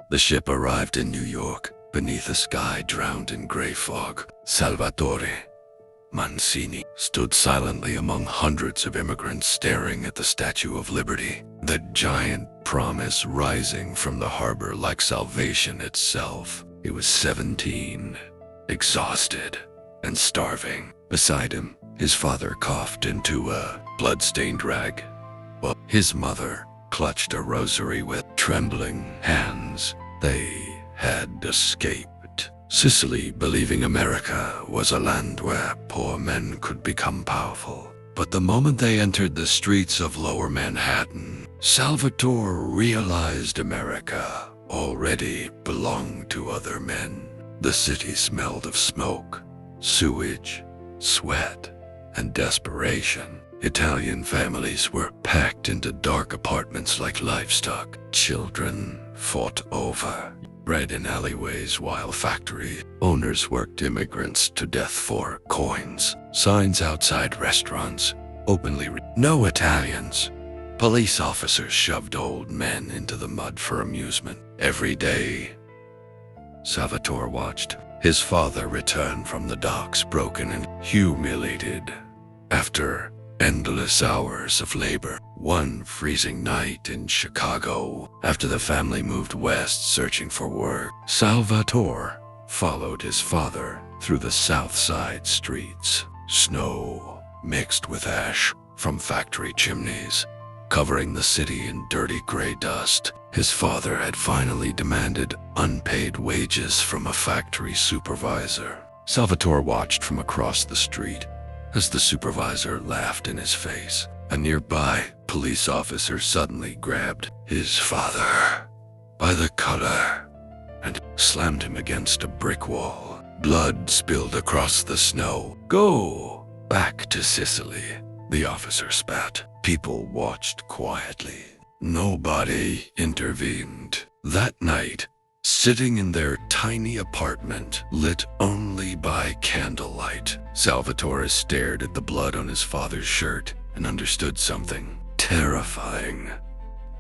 The ship arrived in New York, beneath a sky drowned in gray fog. Salvatore Mancini stood silently among hundreds of immigrants staring at the Statue of Liberty, the giant promise rising from the harbor like salvation itself. He was 17, exhausted and starving. Beside him, his father coughed into a blood-stained rag, while his mother clutched a rosary with trembling hands. They had escaped Sicily, believing America was a land where poor men could become powerful. But the moment they entered the streets of Lower Manhattan, Salvatore realized America already belonged to other men. The city smelled of smoke, sewage, sweat, and desperation. Italian families were packed into dark apartments like livestock. Children fought over bread in alleyways while factory owners worked immigrants to death for coins. Signs outside restaurants openly "No Italians." Police officers shoved old men into the mud for amusement. Every day, Salvatore watched his father return from the docks broken and humiliated. After endless hours of labor, one freezing night in Chicago, after the family moved west searching for work, Salvatore followed his father through the South Side streets. Snow mixed with ash from factory chimneys, covering the city in dirty gray dust. His father had finally demanded unpaid wages from a factory supervisor. Salvatore watched from across the street as the supervisor laughed in his face. A nearby police officer suddenly grabbed his father by the collar and slammed him against a brick wall. Blood spilled across the snow. "Go back to Sicily," the officer spat. People watched quietly. Nobody intervened. That night, sitting in their tiny apartment, lit only by candlelight, Salvatore stared at the blood on his father's shirt and understood something terrifying.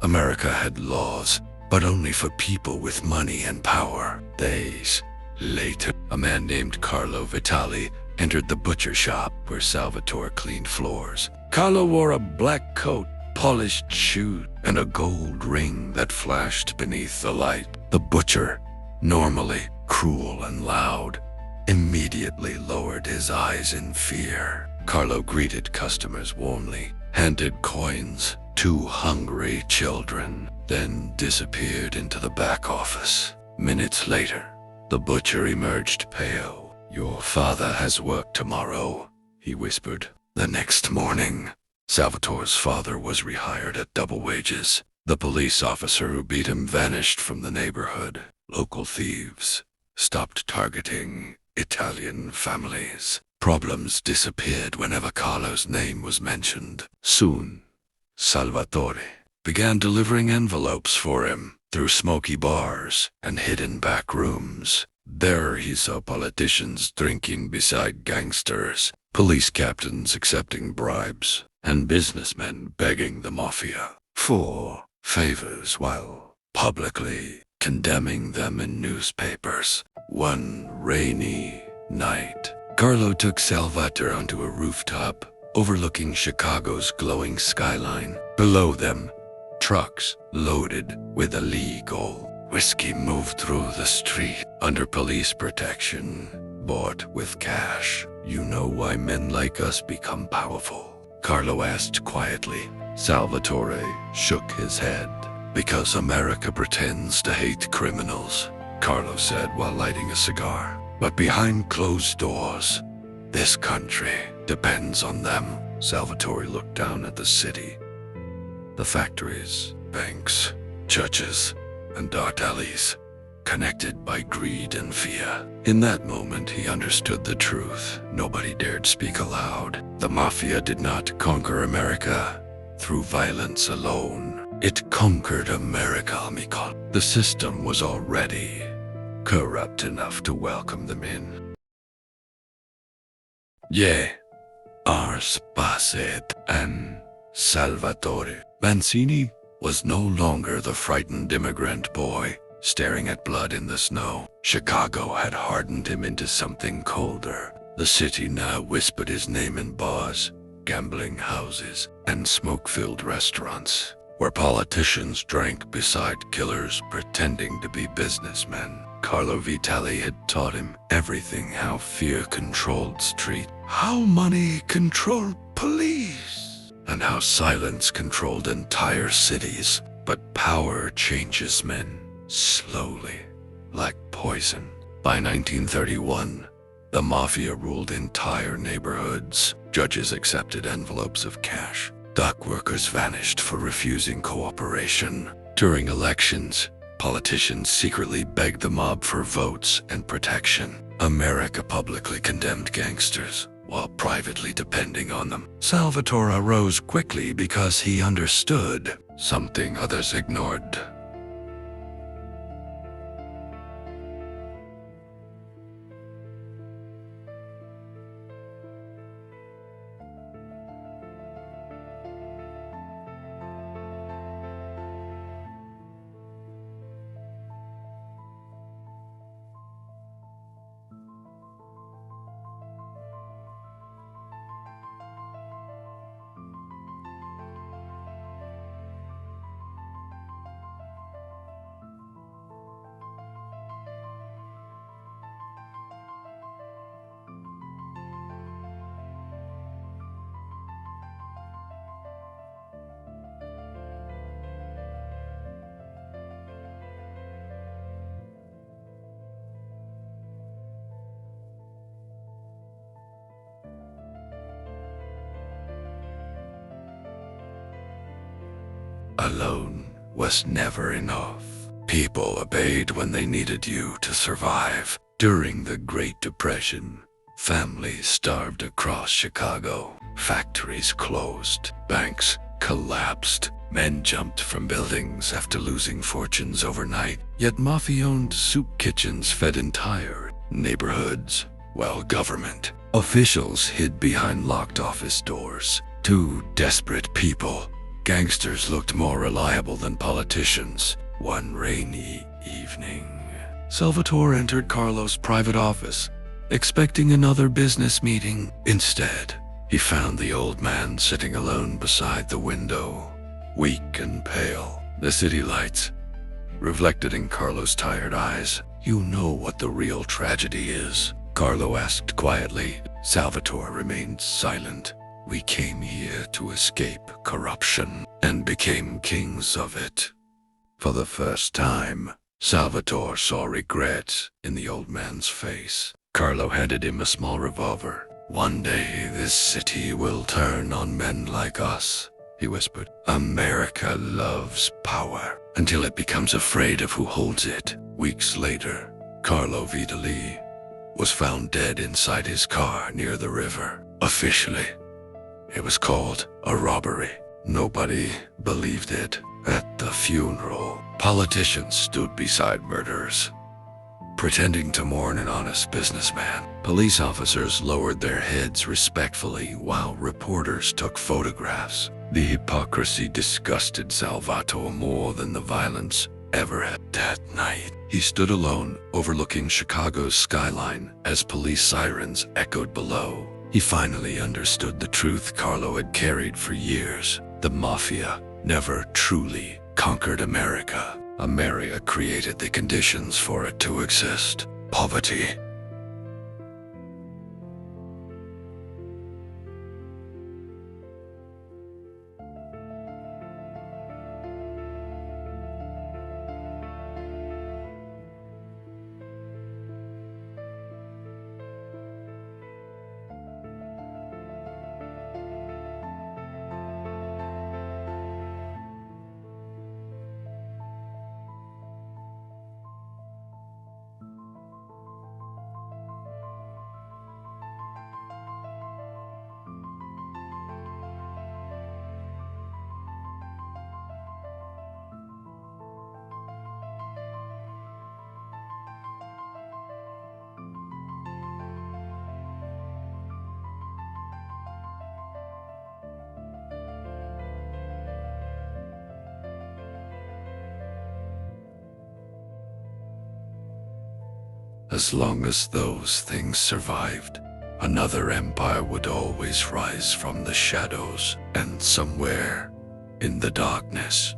America had laws, but only for people with money and power. Days later, a man named Carlo Vitali entered the butcher shop where Salvatore cleaned floors. Carlo wore a black coat, polished shoes, and a gold ring that flashed beneath the light. The butcher, normally cruel and loud, immediately lowered his eyes in fear. Carlo greeted customers warmly, handed coins to hungry children, then disappeared into the back office. Minutes later, the butcher emerged pale. "Your father has work tomorrow," he whispered. The next morning, Salvatore's father was rehired at double wages. The police officer who beat him vanished from the neighborhood. Local thieves stopped targeting Italian families. Problems disappeared whenever Carlo's name was mentioned. Soon, Salvatore began delivering envelopes for him through smoky bars and hidden back rooms. There he saw politicians drinking beside gangsters, police captains accepting bribes, and businessmen begging the Mafia for favors while publicly condemning them in newspapers. One rainy night, Carlo took Salvatore onto a rooftop overlooking Chicago's glowing skyline. Below them, trucks loaded with illegal whiskey moved through the street under police protection, bought with cash. "You know why men like us become powerful?" Carlo asked quietly. Salvatore shook his head. "Because America pretends to hate criminals," Carlo said while lighting a cigar. "But behind closed doors, this country depends on them." Salvatore looked down at the city. The factories, banks, churches, and dark alleys, connected by greed and fear. In that moment, he understood the truth. Nobody dared speak aloud. The Mafia did not conquer America through violence alone. It conquered America, amico. The system was already corrupt enough to welcome them in. "Ye are spaced," and Salvatore Mancini was no longer the frightened immigrant boy. staring at blood in the snow. Chicago had hardened him into something colder. The city now whispered his name in bars, gambling houses, and smoke-filled restaurants, where politicians drank beside killers pretending to be businessmen. Carlo Vitali had taught him everything: how fear controlled street, how money controlled police, and how silence controlled entire cities. But power changes men, slowly, like poison. By 1931, the Mafia ruled entire neighborhoods. Judges accepted envelopes of cash. Dock workers vanished for refusing cooperation. During elections, politicians secretly begged the mob for votes and protection. America publicly condemned gangsters, while privately depending on them. Salvatore rose quickly because he understood something others ignored. Alone was never enough. People obeyed when they needed you to survive. During the Great Depression, families starved across Chicago. Factories closed. Banks collapsed. Men jumped from buildings after losing fortunes overnight. Yet mafia-owned soup kitchens fed entire neighborhoods, while government officials hid behind locked office doors. To desperate people, gangsters looked more reliable than politicians. One rainy evening, Salvatore entered Carlo's private office, expecting another business meeting. Instead, he found the old man sitting alone beside the window, weak and pale. The city lights reflected in Carlo's tired eyes. "You know what the real tragedy is?" Carlo asked quietly. Salvatore remained silent. "We came here to escape corruption and became kings of it." For the first time, Salvatore saw regret in the old man's face. Carlo handed him a small revolver. "One day this city will turn on men like us," he whispered. "America loves power until it becomes afraid of who holds it." Weeks later, Carlo Vitali was found dead inside his car near the river. Officially, it was called a robbery. Nobody believed it. At the funeral, politicians stood beside murderers, pretending to mourn an honest businessman. Police officers lowered their heads respectfully while reporters took photographs. The hypocrisy disgusted Salvatore more than the violence ever had. That night, he stood alone, overlooking Chicago's skyline as police sirens echoed below. He finally understood the truth Carlo had carried for years. The Mafia never truly conquered America. America created the conditions for it to exist. Poverty, As long as those things survived, another empire would always rise from the shadows, and somewhere in the darkness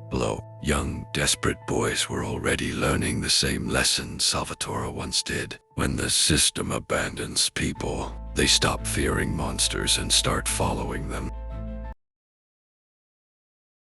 below, young, desperate boys were already learning the same lesson Salvatore once did. When the system abandons people, they stop fearing monsters and start following them.